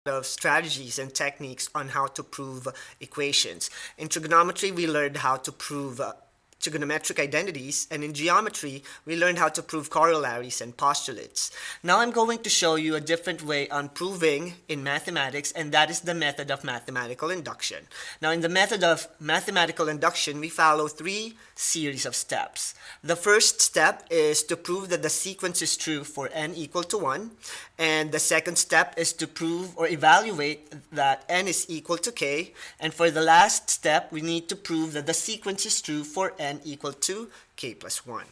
of strategies and techniques on how to prove equations. In trigonometry, we learned how to prove trigonometric identities, and in geometry, we learned how to prove corollaries and postulates. Now I'm going to show you a different way on proving in mathematics, and that is the method of mathematical induction. Now in the method of mathematical induction, we follow three series of steps. The first step is to prove that the sequence is true for n equal to 1, and the second step is to prove or evaluate that n is equal to k, and for the last step, we need to prove that the sequence is true for n equal to k plus 1.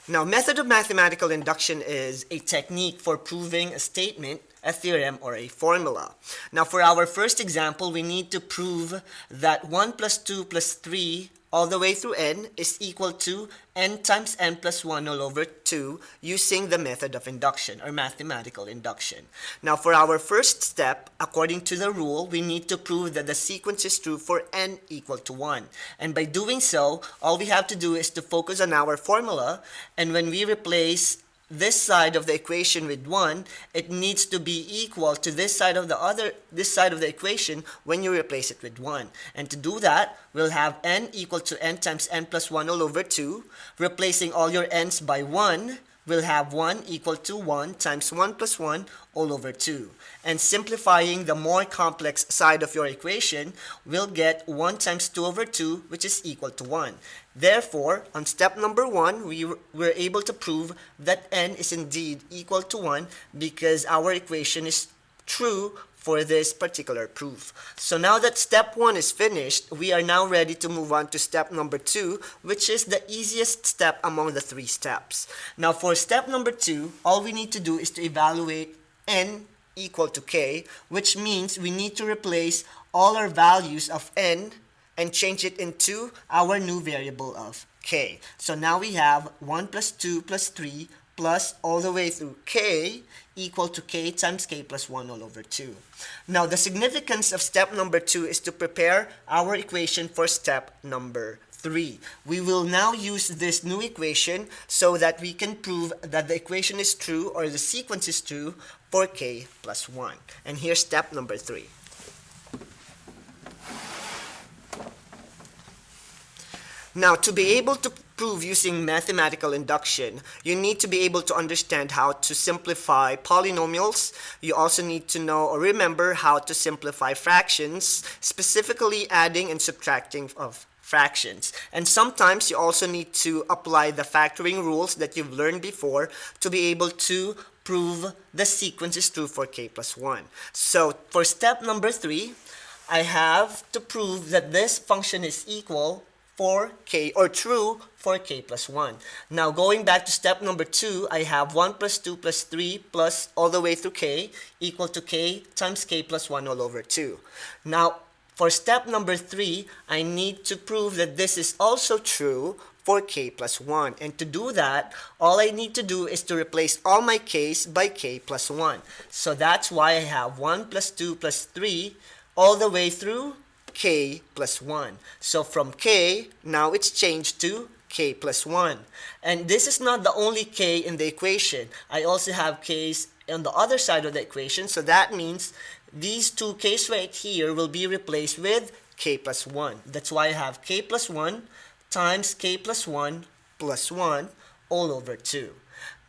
Now, method of mathematical induction is a technique for proving a statement, a theorem, or a formula. Now, for our first example, we need to prove that 1 plus 2 plus 3 all the way through n is equal to n times n plus 1 all over 2 using the method of induction or mathematical induction. Now, for our first step, according to the rule, we need to prove that the sequence is true for n equal to 1. And by doing so, all we have to do is to focus on our formula, and when we replace this side of the equation with 1, it needs to be equal to this side of the equation when you replace it with 1. And to do that, we'll have n equal to n times n plus 1 all over 2. Replacing all your n's by 1, we'll have 1 equal to 1 times 1 plus 1 all over 2. And simplifying the more complex side of your equation, we'll get 1 times 2 over 2, which is equal to 1. Therefore, on step number 1, we were able to prove that n is indeed equal to 1 because our equation is true for this particular proof. So now that step 1 is finished, we are now ready to move on to step number 2, which is the easiest step among the 3 steps. Now for step number 2, all we need to do is to evaluate n equal to k, which means we need to replace all our values of n and change it into our new variable of k. So now we have 1 plus 2 plus 3 plus all the way through k equal to k times k plus 1 all over 2. Now the significance of step number 2 is to prepare our equation for step number 3. We will now use this new equation so that we can prove that the equation is true or the sequence is true for k plus 1. And here's step number 3. Now, to be able to prove using mathematical induction, you need to be able to understand how to simplify polynomials. You also need to know or remember how to simplify fractions, specifically adding and subtracting of fractions. And sometimes you also need to apply the factoring rules that you've learned before to be able to prove the sequence is true for k plus 1. So, for step number 3, I have to prove that this function is equal for k or true for k plus 1. Now going back to step number 2, I have 1 plus 2 plus 3 plus all the way through k equal to k times k plus 1 all over 2. Now for step number 3, I need to prove that this is also true for k plus 1. And to do that, all I need to do is to replace all my k's by k plus 1. So that's why I have 1 plus 2 plus 3 all the way through k plus 1. So from k, now it's changed to k plus 1. And this is not the only k in the equation. I also have k's on the other side of the equation. So that means these two k's right here will be replaced with k plus 1. That's why I have k plus 1 times k plus 1 plus 1 all over 2.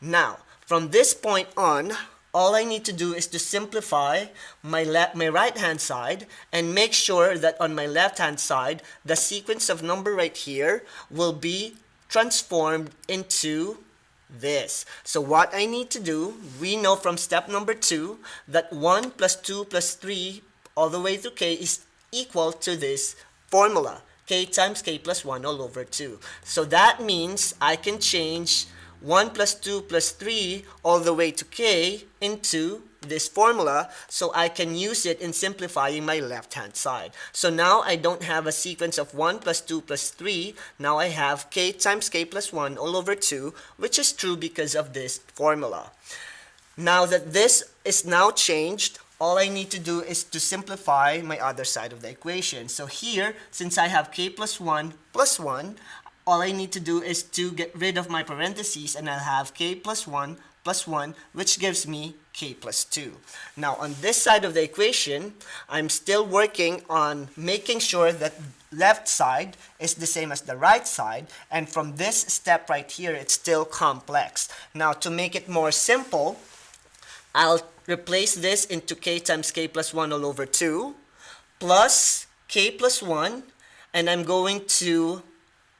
Now, from this point on, all I need to do is to simplify my right-hand side and make sure that on my left-hand side, the sequence of number right here will be transformed into this. So what I need to do, we know from step number 2 that 1 plus 2 plus 3 all the way through k is equal to this formula, k times k plus 1 all over 2. So that means I can change 1 plus 2 plus 3 all the way to k into this formula, so I can use it in simplifying my left-hand side. So now I don't have a sequence of 1 plus 2 plus 3. Now I have k times k plus 1 all over 2, which is true because of this formula. Now that this is now changed, all I need to do is to simplify my other side of the equation. So here, since I have k plus 1, all I need to do is to get rid of my parentheses, and I'll have k plus 1, which gives me k plus 2. Now on this side of the equation, I'm still working on making sure that left side is the same as the right side, and from this step right here, it's still complex. Now to make it more simple, I'll replace this into k times k plus 1 all over 2 plus k plus 1, and I'm going to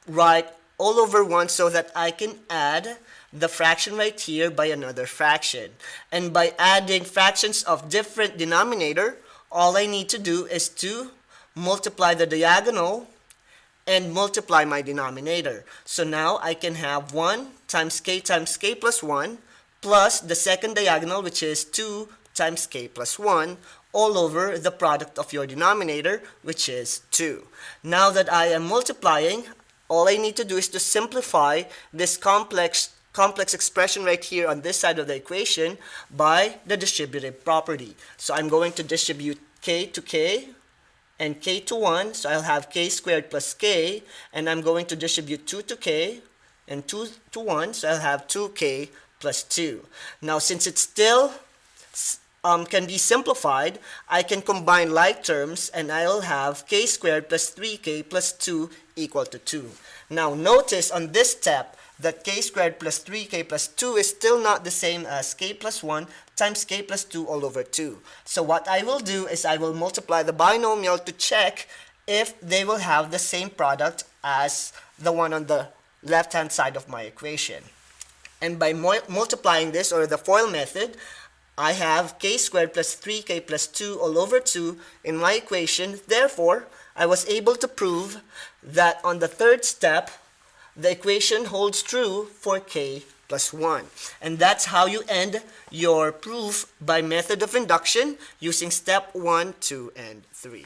write all over 1 so that I can add the fraction right here by another fraction. And by adding fractions of different denominator, all I need to do is to multiply the diagonal and multiply my denominator. So now I can have 1 times k plus 1 plus the second diagonal, which is 2 times k plus 1, all over the product of your denominator, which is 2. Now that I am multiplying, all I need to do is to simplify this complex expression right here on this side of the equation by the distributive property. So I'm going to distribute k to k and k to 1, so I'll have k squared plus k, and I'm going to distribute 2 to k and 2 to 1, so I'll have 2k plus 2. Now since it's still can be simplified, I can combine like terms, and I'll have k squared plus 3k plus 2 equal to 2. Now notice on this step that k squared plus 3k plus 2 is still not the same as k plus 1 times k plus 2 all over 2. So what I will do is I will multiply the binomial to check if they will have the same product as the one on the left-hand side of my equation. And by multiplying this, or the FOIL method, I have k squared plus 3k plus 2 all over 2 in my equation. Therefore, I was able to prove that on the third step, the equation holds true for k plus 1. And that's how you end your proof by method of induction using step 1, 2, and 3.